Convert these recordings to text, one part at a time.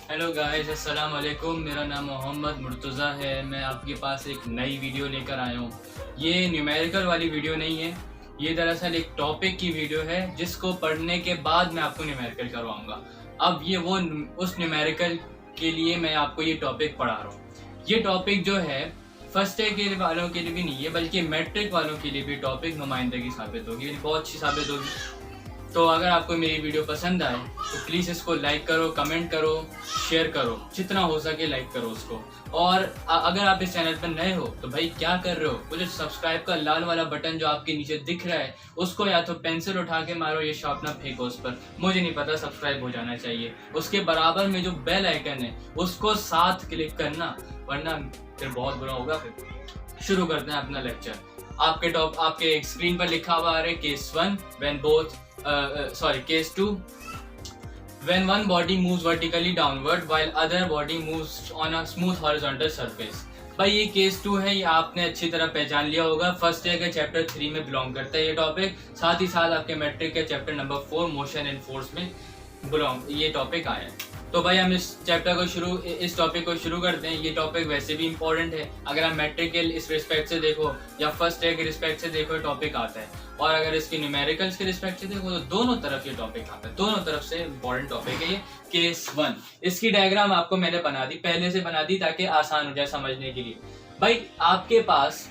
Hello guys, अस्सलाम वालेकुम। मेरा नाम मोहम्मद मुर्तज़ा है। मैं आपके पास एक नई वीडियो लेकर आया हूँ। ये न्यूमेरिकल वाली वीडियो नहीं है, ये दरअसल एक टॉपिक की वीडियो है जिसको पढ़ने के बाद मैं आपको न्यूमेरिकल करवाऊँगा। अब ये वो उस न्यूमेरिकल के लिए मैं आपको ये टॉपिक पढ़ा रहा हूँ। ये टॉपिक जो है फर्स्ट ईयर के वालों के लिए भी नहीं है, बल्कि मैट्रिक वालों के लिए भी टॉपिक नुमाइंदगी साबित होगी, बहुत अच्छी साबित होगी। तो अगर आपको मेरी वीडियो पसंद आए तो प्लीज़ इसको लाइक करो, कमेंट करो, शेयर करो, जितना हो सके लाइक करो उसको। और अगर आप इस चैनल पर नए हो तो भाई क्या कर रहे हो, वो जो सब्सक्राइब का लाल वाला बटन जो आपके नीचे दिख रहा है उसको या तो पेंसिल उठा के मारो या शार्पनर फेंको उस पर, मुझे नहीं पता, सब्सक्राइब हो जाना चाहिए। उसके बराबर में जो बेल आइकन है उसको साथ क्लिक करना, वरना फिर बहुत बुरा होगा। फिर शुरू करते हैं अपना लेक्चर। आपके स्क्रीन पर लिखा हुआ आ रहा है case 1 when both case 2 when one body moves vertically downward while other body moves on a smooth horizontal surface। भाई ये केस 2 है, ये आपने अच्छी तरह पहचान लिया होगा। फर्स्ट ईयर के चैप्टर 3 में बिलोंग करता है ये टॉपिक, साथ ही साथ आपके मैट्रिक के chapter number 4 motion and force में ये टॉपिक आया है। तो भाई हम इस टॉपिक को शुरू करते हैं। ये टॉपिक वैसे भी इम्पोर्टेंट है, अगर आप मैट्रिक के इस रिस्पेक्ट से देखो या फर्स्ट ईयर के रिस्पेक्ट से देखो टॉपिक आता है, और अगर इसके न्यूमेरिकल्स के रिस्पेक्ट से देखो तो दोनों तरफ ये टॉपिक आता है, दोनों तरफ से इम्पोर्टेंट टॉपिक है ये केस 1। इसकी डायग्राम आपको मैंने पहले से बना दी ताकि आसान हो जाए समझने के लिए। भाई आपके पास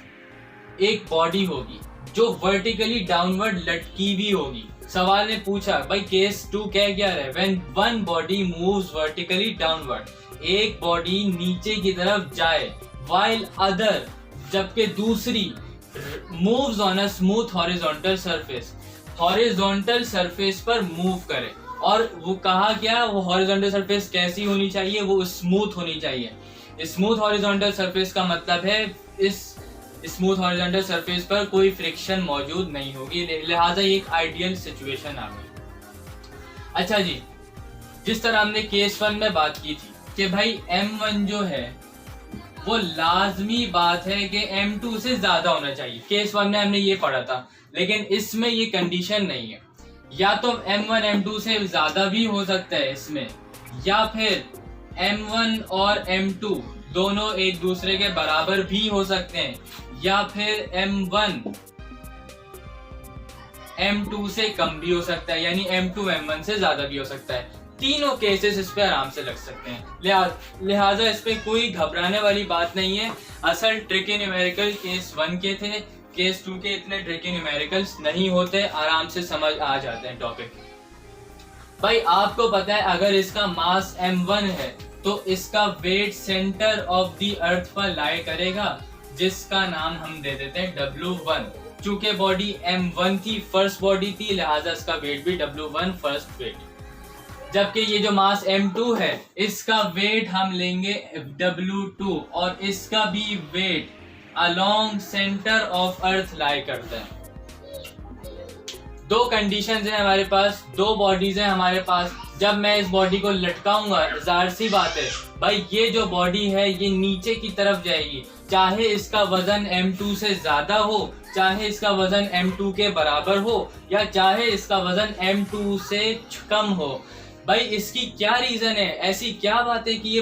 एक बॉडी होगी जो वर्टिकली डाउनवर्ड लटकी भी होगी। सवाल ने पूछा भाई केस 2 क्या रहा है, when one body moves vertically downward, एक बॉडी नीचे की तरफ जाए, व्हाइल अदर, जबकि दूसरी moves on a smooth horizontal surface, horizontal surface पर मूव करे। और वो कहा क्या, वो हॉरिजॉन्टल सरफेस कैसी होनी चाहिए, वो स्मूथ होनी चाहिए। स्मूथ हॉरिजॉन्टल सरफेस का मतलब है इस स्मूथ हॉरिजॉन्टल सरफेस पर कोई फ्रिक्शन मौजूद नहीं होगी, लिहाजा ये एक आइडियल सिचुएशन आ गई। अच्छा जी, जिस तरह हमने केस 1 में बात की थी कि भाई M1 जो है वो लाजमी बात है कि M2 से ज्यादा होना चाहिए। केस 1 में हमने ये पढ़ा था, लेकिन इसमें ये कंडीशन नहीं है। या तो M1 M2 से ज्यादा भी हो सकता है इसमें, या फिर M1 और M2 दोनों एक दूसरे के बराबर भी हो सकते हैं, या फिर M1 M2 से कम भी हो सकता है, यानी M2 M1 से ज्यादा भी हो सकता है। तीनों केसेस इस पे आराम से लग सकते हैं, लिहाजा इस पे कोई घबराने वाली बात नहीं है। असल ट्रिकी न्यूमेरिकल केस 1 के थे, केस 2 के इतने ट्रिकी न्यूमेरिकल्स नहीं होते, आराम से समझ आ जाते हैं टॉपिक। भाई आपको पता है अगर इसका मास M1 है तो इसका weight centre of the earth पर लाई करेगा, जिसका नाम हम दे देते हैं W1। चूंकि बॉडी M1 थी, फर्स्ट बॉडी थी, लिहाजा इसका वेट भी W1 फर्स्ट वेट। जबकि ये जो मास M2 है इसका वेट हम लेंगे W2, और इसका भी weight along centre of earth lie करता है। दो कंडीशंस है हमारे पास, दो बॉडीज है हमारे पास। जब मैं इस बॉडी को लटकाऊंगा, जाहिर सी बात है भाई ये जो बॉडी है ये नीचे की तरफ जाएगी, चाहे इसका वजन M2 से ज्यादा हो, चाहे इसका वजन M2 के बराबर हो, या चाहे इसका वजन M2 से कम हो। भाई इसकी क्या रीजन है, ऐसी क्या बात है कि ये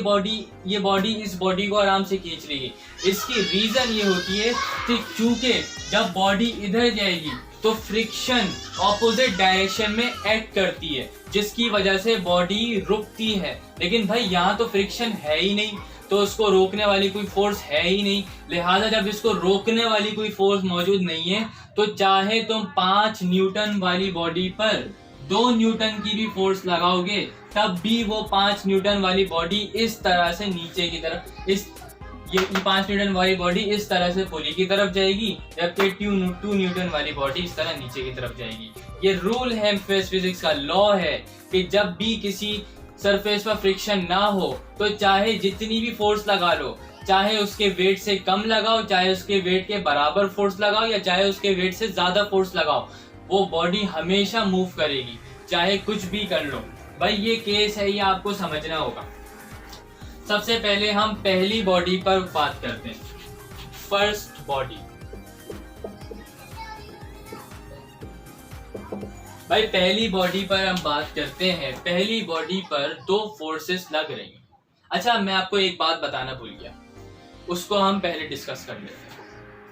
बॉडी इस बॉडी को आराम से खींच रही है। इसकी रीजन ये होती है कि चूंकि जब बॉडी इधर जाएगी तो फ्रिक्शन ऑपोजिट डायरेक्शन में एक्ट करती है, जिसकी वजह से बॉडी रुकती है। लेकिन भाई यहाँ तो फ्रिक्शन है ही नहीं, तो उसको रोकने वाली कोई फोर्स है ही नहीं। लिहाजा जब इसको रोकने वाली कोई फोर्स मौजूद नहीं है तो चाहे तुम 5 न्यूटन वाली बॉडी पर 2 न्यूटन की भी फोर्स लगाओगे, तब भी वो 5 न्यूटन वाली बॉडी इस तरह से नीचे की तरफ, ये 5 न्यूटन वाली बॉडी इस तरह से पुली की तरफ जाएगी, जबकि 2 न्यूटन वाली बॉडी इस तरह नीचे की तरफ जाएगी। ये रूल है, फिजिक्स का लॉ है कि जब भी किसी सरफेस पर फ्रिक्शन ना हो तो चाहे जितनी भी फोर्स लगा लो, चाहे उसके वेट से कम लगाओ, चाहे उसके वेट के बराबर फोर्स लगाओ, या चाहे उसके वेट से ज्यादा फोर्स लगाओ, वो बॉडी हमेशा मूव करेगी, चाहे कुछ भी कर लो। भाई ये केस है, ये आपको समझना होगा। सबसे पहले हम पहली बॉडी पर बात करते हैं, फर्स्ट बॉडी। भाई पहली बॉडी पर हम बात करते हैं, पहली बॉडी पर दो फोर्सेस लग रही हैं। अच्छा, मैं आपको एक बात बताना भूल गया, उसको हम पहले डिस्कस कर लेते हैं।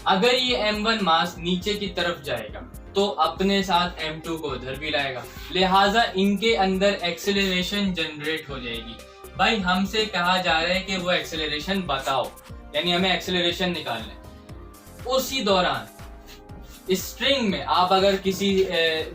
अगर ये M1 मास नीचे की तरफ जाएगा तो अपने साथ M2 को उधर भी लाएगा, लिहाजा इनके अंदर एक्सेलरेशन जनरेट हो जाएगी। भाई हमसे कहा जा रहा है कि वो एक्सेलरेशन बताओ, यानी हमें एक्सेलरेशन निकालना है। उसी दौरान स्ट्रिंग में आप अगर किसी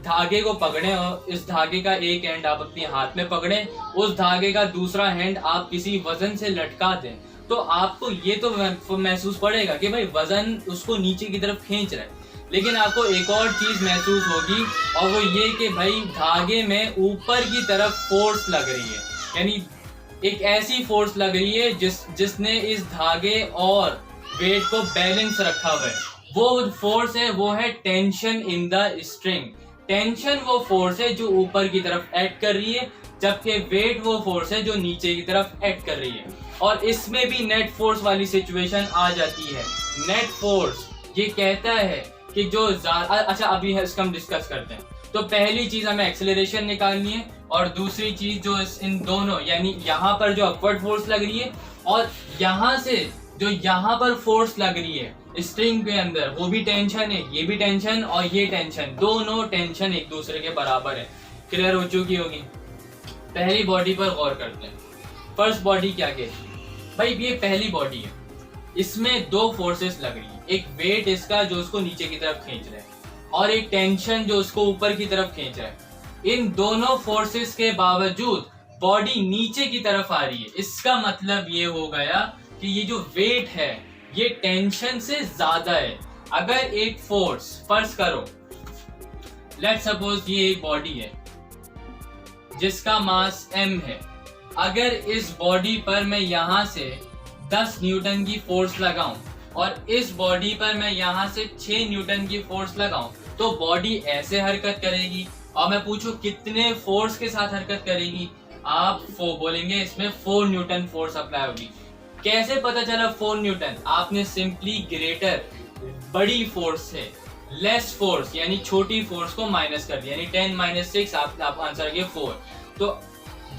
धागे को पकड़े और इस धागे का एक एंड आप अपने हाथ में पकड़े, उस धागे का दूसरा हैंड आप किसी वजन से लटका दें, तो आपको ये तो महसूस पड़ेगा कि भाई वजन उसको नीचे की तरफ खींच रहा है, लेकिन आपको एक और चीज महसूस होगी और वो ये कि भाई धागे में ऊपर की तरफ फोर्स लग रही है, यानी एक ऐसी फोर्स लग रही है जिसने इस धागे और वेट को बैलेंस रखा हुआ है। वो फोर्स है, वो है tension in the string. Tension वो फोर्स है जो ऊपर की तरफ एक्ट कर रही है, जबकि वेट वो फोर्स है जो नीचे की तरफ एक्ट कर रही है। और इसमें भी नेट फोर्स वाली सिचुएशन आ जाती है। नेट फोर्स ये कहता है कि जो अच्छा अभी इसका हम डिस्कस करते हैं। तो पहली चीज हमें एक्सेलरेशन निकालनी है और दूसरी चीज जो इन दोनों, यानी यहाँ पर जो अपवर्ड फोर्स लग रही है और यहाँ से जो यहाँ पर फोर्स लग रही है स्ट्रिंग के अंदर, वो भी टेंशन है, ये भी टेंशन और ये टेंशन, दोनों टेंशन एक दूसरे के बराबर है। क्लियर हो चुकी होगी। पहली बॉडी पर गौर करते हैं। फर्स्ट बॉडी क्या कहती है? भाई ये पहली बॉडी है, इसमें दो फोर्सेस लग रही है, एक वेट इसका जो उसको नीचे की तरफ खींच रहा है और एक टेंशन जो उसको ऊपर की तरफ खींच रहा है। इन दोनों फोर्सेस के बावजूद बॉडी नीचे की तरफ आ रही है। इसका मतलब ये हो गया कि ये जो वेट है ये टेंशन से ज्यादा है। अगर एक फोर्स, फर्ज करो लेट्स सपोज ये एक बॉडी है जिसका मास m है, अगर इस बॉडी पर मैं यहाँ से 10 न्यूटन की फोर्स लगाऊं और इस बॉडी पर मैं यहाँ से 6 न्यूटन की फोर्स लगाऊं, तो बॉडी ऐसे हरकत करेगी। और मैं पूछूं कितने फोर्स के साथ हरकत करेगी, आप बोलेंगे इसमें 4 न्यूटन फोर्स अप्लाई होगी। कैसे पता चला 4 न्यूटन? आपने सिंपली ग्रेटर, बड़ी फोर्स से लेस फोर्स यानी छोटी फोर्स को माइनस कर दिया, यानी 10 - 6 आप आंसर किए 4। तो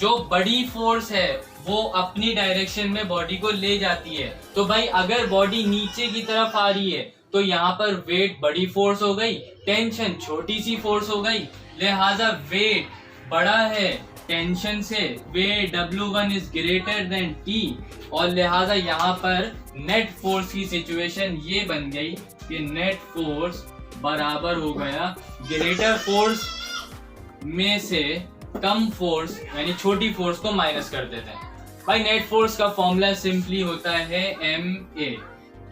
जो बड़ी फोर्स है वो अपनी डायरेक्शन में बॉडी को ले जाती है। तो भाई अगर बॉडी नीचे की तरफ आ रही है तो यहाँ पर वेट बड़ी फोर्स हो गई, टेंशन छोटी सी फोर्स हो गई, लिहाजा वेट बड़ा है टेंशन से, weight W1 is greater than T, और लिहाजा यहाँ पर नेट फोर्स की सिचुएशन ये बन गई कि नेट फोर्स बराबर हो गया ग्रेटर फोर्स में से कम फोर्स यानी छोटी फोर्स को माइनस कर देते हैं। भाई नेट फोर्स का फॉर्मूला सिंपली होता है MA।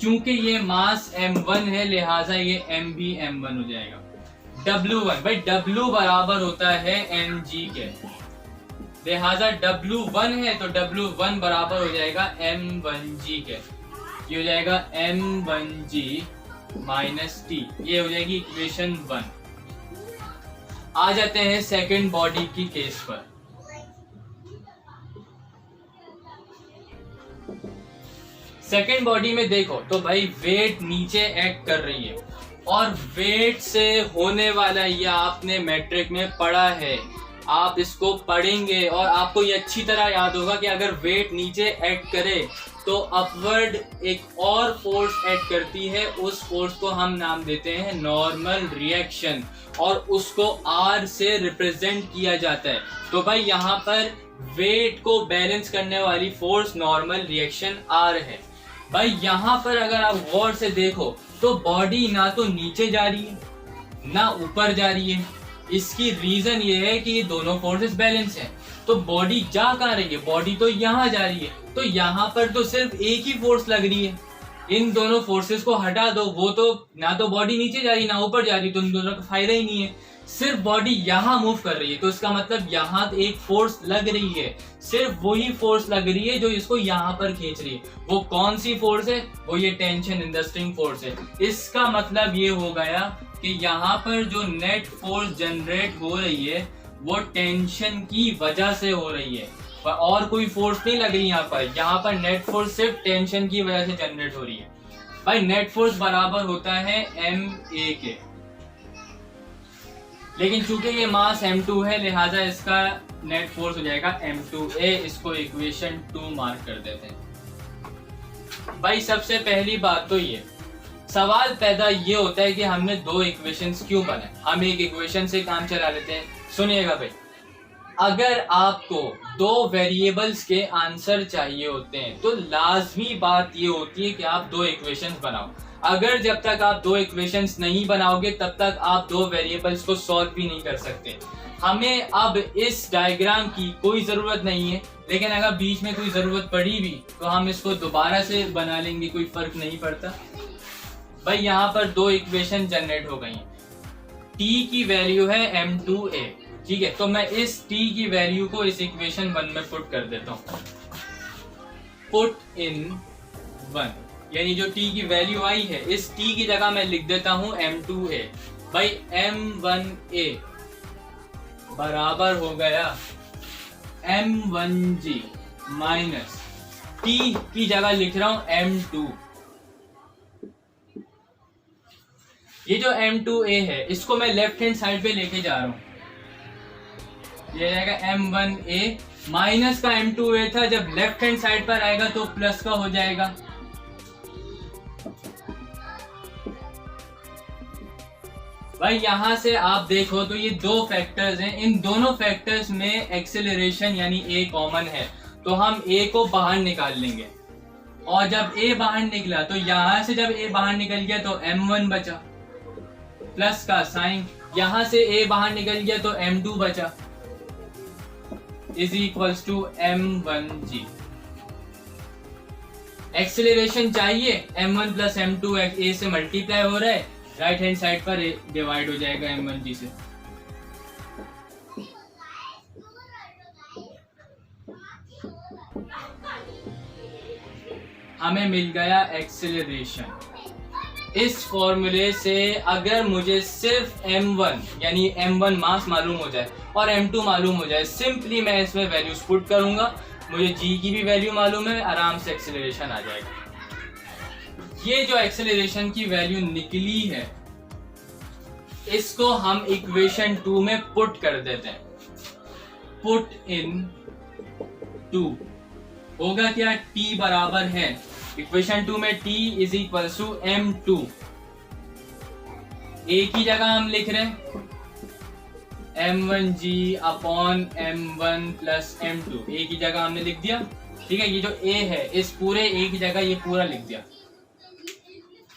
चूंकि ये मास M1 है लिहाजा ये M भी M1 हो जाएगा। W1, भाई W बराबर होता है mg के, लिहाजा W1 है तो W1 बराबर हो जाएगा M1g के। ये हो जाएगा M1g माइनस T, ये हो जाएगी इक्वेशन 1। आ जाते हैं सेकंड बॉडी की केस पर। सेकंड बॉडी में देखो तो भाई वेट नीचे एक्ट कर रही है और वेट से होने वाला, यह आपने मैट्रिक में पढ़ा है, आप इसको पढ़ेंगे और आपको ये अच्छी तरह याद होगा कि अगर वेट नीचे एक्ट करे तो अपवर्ड एक और फोर्स एक्ट करती है, उस फोर्स को हम नाम देते हैं नॉर्मल रिएक्शन और उसको R से रिप्रेजेंट किया जाता है। तो भाई यहाँ पर वेट को बैलेंस करने वाली फोर्स नॉर्मल रिएक्शन R है। भाई यहाँ पर अगर आप गौर से देखो तो बॉडी ना तो नीचे जा रही है ना ऊपर जा रही है। इसकी रीजन ये है कि ये दोनों फोर्सेस बैलेंस हैं। तो बॉडी जा कहाँ रही है? बॉडी तो यहाँ जा रही है, तो यहाँ पर तो सिर्फ एक ही फोर्स लग रही है। इन दोनों फोर्सेस को हटा दो, वो तो ना तो बॉडी नीचे जा रही ना ऊपर जा रही, तो इन दोनों का फायदा ही नहीं है। सिर्फ बॉडी यहाँ मूव कर रही है, तो इसका मतलब यहाँ एक फोर्स लग रही है, सिर्फ वही फोर्स लग रही है जो इसको यहाँ पर खींच रही है। वो कौन सी फोर्स है? वो ये tension in the string force है। इसका मतलब ये हो गया कि यहाँ पर जो नेट फोर्स जनरेट हो रही है वो टेंशन की वजह से हो रही है और कोई फोर्स नहीं लग रही यहाँ पर नेट फोर्स सिर्फ टेंशन की वजह से जनरेट हो रही है। भाई नेट फोर्स बराबर होता है MA के। लेकिन चूंकि ये मास m2 है लिहाजा इसका नेट फोर्स हो जाएगा m2a। इसको इक्वेशन 2 मार्क कर देते हैं। भाई सबसे पहली बात तो ये सवाल पैदा ये होता है कि हमने दो इक्वेशंस क्यों बनाए। हम एक इक्वेशन से काम चला लेते हैं। सुनिएगा भाई, अगर आपको दो वेरिएबल्स के आंसर चाहिए होते हैं तो लाजमी बात ये होती है कि आप दो इक्वेशंस बनाओ। अगर जब तक आप दो इक्वेशंस नहीं बनाओगे तब तक आप दो वेरिएबल्स को सॉल्व भी नहीं कर सकते। हमें अब इस डायग्राम की कोई जरूरत नहीं है, लेकिन अगर बीच में कोई जरूरत पड़ी भी तो हम इसको दोबारा से बना लेंगे, कोई फर्क नहीं पड़ता। भाई यहाँ पर दो इक्वेशन जनरेट हो गई हैं। t की वैल्यू है m2a, ठीक है। तो मैं इस t की वैल्यू को इस इक्वेशन 1 में पुट कर देता हूँ। पुट इन 1, यानी जो t की वैल्यू आई है इस t की जगह मैं लिख देता हूँ m2a। भाई m1a बराबर हो गया m1g माइनस t की जगह लिख रहा हूँ m2। ये जो m2a है इसको मैं लेफ्ट हैंड साइड पे लेके जा रहा हूँ। ये जाएगा m1a माइनस का m2a था, जब लेफ्ट हैंड साइड पर आएगा तो प्लस का हो जाएगा। भाई यहां से आप देखो तो ये दो फैक्टर्स हैं, इन दोनों फैक्टर्स में एक्सेलरेशन यानी a कॉमन है, तो हम a को बाहर निकाल लेंगे। और जब a बाहर निकला तो यहां से जब a बाहर निकल गया तो m1 बचा प्लस का साइन, यहां से a बाहर निकल गया तो m2 बचा is equals to m1g। Acceleration चाहिए, m1 प्लस m2 a से मल्टीप्लाई हो रहा है, राइट हैंड साइड पर डिवाइड हो जाएगा m1g से। हमें मिल गया एक्सेलरेशन। इस फॉर्मूले से अगर मुझे सिर्फ m1 यानी m1 मास मालूम हो जाए और m2 मालूम हो जाए, सिंपली मैं इसमें वैल्यूज पुट करूंगा, मुझे g की भी वैल्यू मालूम है, आराम से एक्सेलरेशन आ जाएगा। ये जो एक्सेलरेशन की वैल्यू निकली है इसको हम इक्वेशन 2 में पुट कर देते हैं। पुट इन 2 होगा क्या, t बराबर है इक्वेशन 2 में t is equal to m2। a की जगह हम लिख रहे हैं m1g upon m1 plus m2। a की जगह हमने लिख दिया, ठीक है। ये जो a है इस पूरे a की जगह ये पूरा लिख दिया।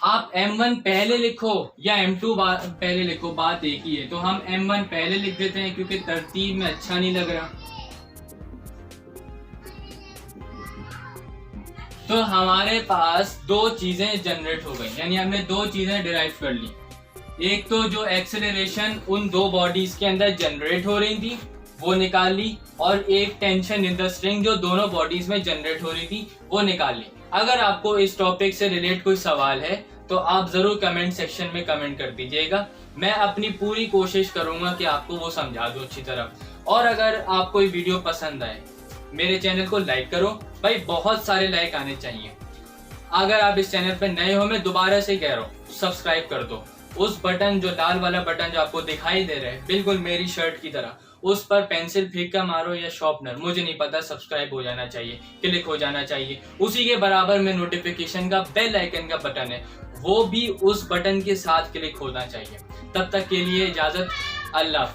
आप m1 पहले लिखो या m2 पहले लिखो, बात एक ही है। तो हम m1 पहले लिख देते हैं क्योंकि तरतीब में अच्छा नहीं लग रहा। तो हमारे पास दो चीजें जनरेट हो गई, यानी हमने दो चीजें डिराइव कर ली। एक तो जो एक्सेलरेशन उन दो बॉडीज के अंदर जनरेट हो रही थी वो निकाल ली, और एक टेंशन इन द स्ट्रिंग जो दोनों बॉडीज में जनरेट हो रही थी वो निकाल ली। अगर आपको इस टॉपिक से रिलेट कोई सवाल है तो आप जरूर कमेंट सेक्शन में कमेंट कर दीजिएगा। मैं अपनी पूरी कोशिश करूंगा कि आपको वो समझा दूं अच्छी तरह। और अगर आपको ये वीडियो पसंद आए मेरे चैनल को लाइक करो। भाई बहुत सारे लाइक आने चाहिए। अगर आप इस चैनल पर नए हो, मैं दोबारा से कह रहा हूँ, सब्सक्राइब कर दो। उस बटन जो लाल वाला बटन जो आपको दिखाई दे रहा है बिल्कुल मेरी शर्ट की तरह, उस पर पेंसिल फेंक कर मारो या शॉर्पनर, मुझे नहीं पता, सब्सक्राइब हो जाना चाहिए, क्लिक हो जाना चाहिए। उसी के बराबर में नोटिफिकेशन का बेल आइकन का बटन है, वो भी उस बटन के साथ क्लिक होना चाहिए। तब तक के लिए इजाजत, अल्लाह।